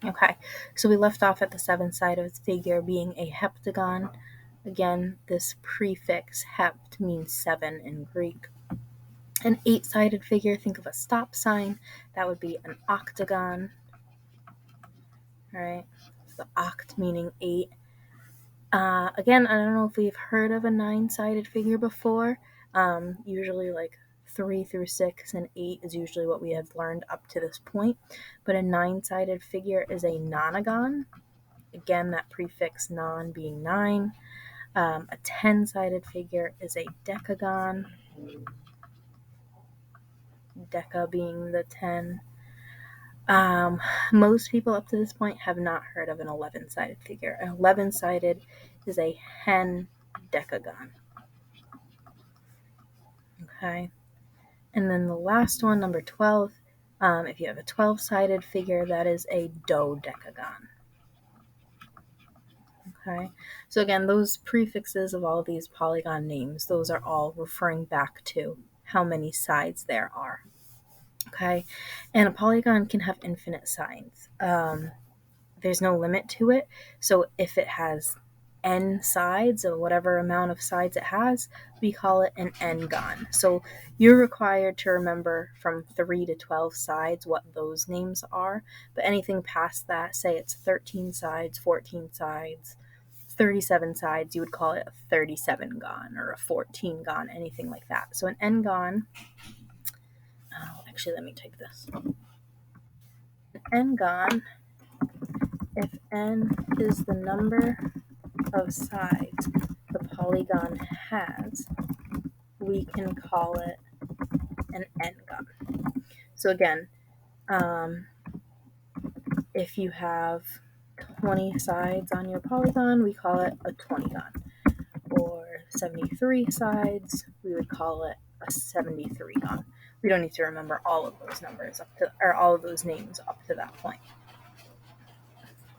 Okay, so we left off at the 7-sided figure being a heptagon. Again, this prefix hept means 7 in Greek. An 8-sided figure, think of a stop sign, that would be an octagon. All right, the oct meaning 8. Again, I don't know if we've heard of a 9-sided figure before. Usually like 3 through 6 and 8 is usually what we have learned up to this point. But a 9-sided figure is a nonagon. Again, that prefix non being 9. A 10-sided figure is a decagon. Deca being the 10. Most people up to this point have not heard of an 11-sided figure. An 11-sided is a hendecagon. Okay. And then the last one, number 12, if you have a 12-sided figure, that is a dodecagon. Okay. So again, those prefixes of all of these polygon names, those are all referring back to how many sides there are. Okay. And a polygon can have infinite sides. There's no limit to it. So if it has n sides, or whatever amount of sides it has, we call it an n-gon. So you're required to remember from 3 to 12 sides what those names are. But anything past that, say it's 13 sides, 14 sides, 37 sides, you would call it a 37-gon or a 14-gon, anything like that. So an n-gon, actually let me type this. An n-gon, if n is the number of sides the polygon has, we can call it an n-gon. So again, if you have 20 sides on your polygon, we call it a 20-gon. Or 73 sides, we would call it a 73-gon. We don't need to remember all of those numbers or all of those names up to that point.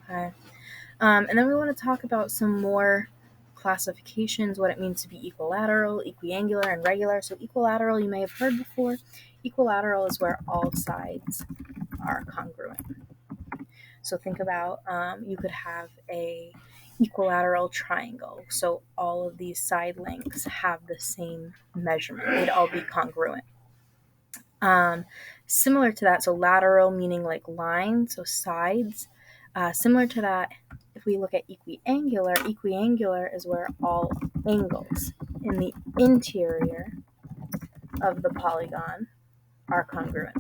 Okay. And then we want to talk about some more classifications, what it means to be equilateral, equiangular, and regular. So equilateral, you may have heard before. Equilateral is where all sides are congruent. So think about, you could have a equilateral triangle. So all of these side lengths have the same measurement. They'd all be congruent. Similar to that, so lateral meaning like line, so sides. Similar to that, if we look at equiangular is where all angles in the interior of the polygon are congruent.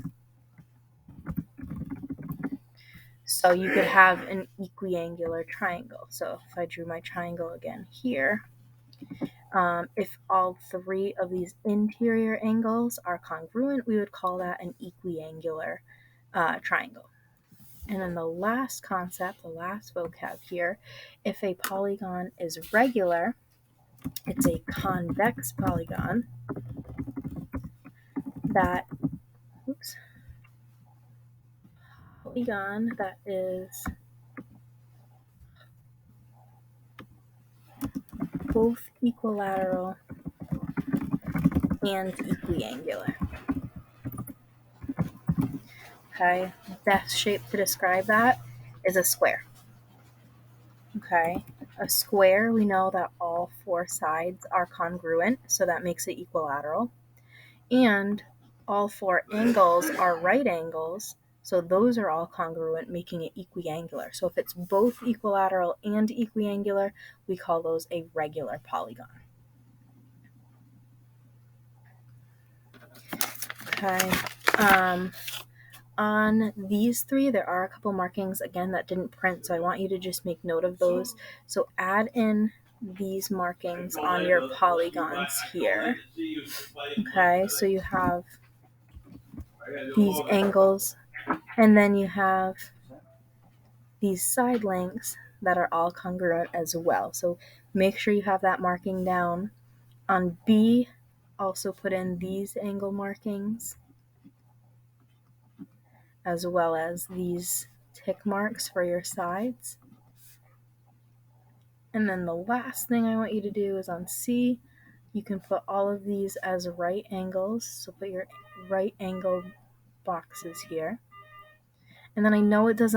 So you could have an equiangular triangle. So if I drew my triangle again here, if all 3 of these interior angles are congruent, we would call that an equiangular triangle. And then the last concept, the last vocab here, if a polygon is regular, it's a convex polygon that, is both equilateral and equiangular. Okay, best shape to describe that is a square. Okay, a square, we know that all 4 sides are congruent, so that makes it equilateral. And all 4 angles are right angles, so those are all congruent, making it equiangular. So if it's both equilateral and equiangular, we call those a regular polygon. Okay. On these 3, there are a couple markings, again, that didn't print, so I want you to just make note of those. So add in these markings on your polygons here. Okay, so you have these angles, and then you have these side lengths that are all congruent as well. So make sure you have that marking down. On B, also put in these angle markings, as well as these tick marks for your sides. And then the last thing I want you to do is on C, you can put all of these as right angles. So put your right angle boxes here. And then I know it doesn't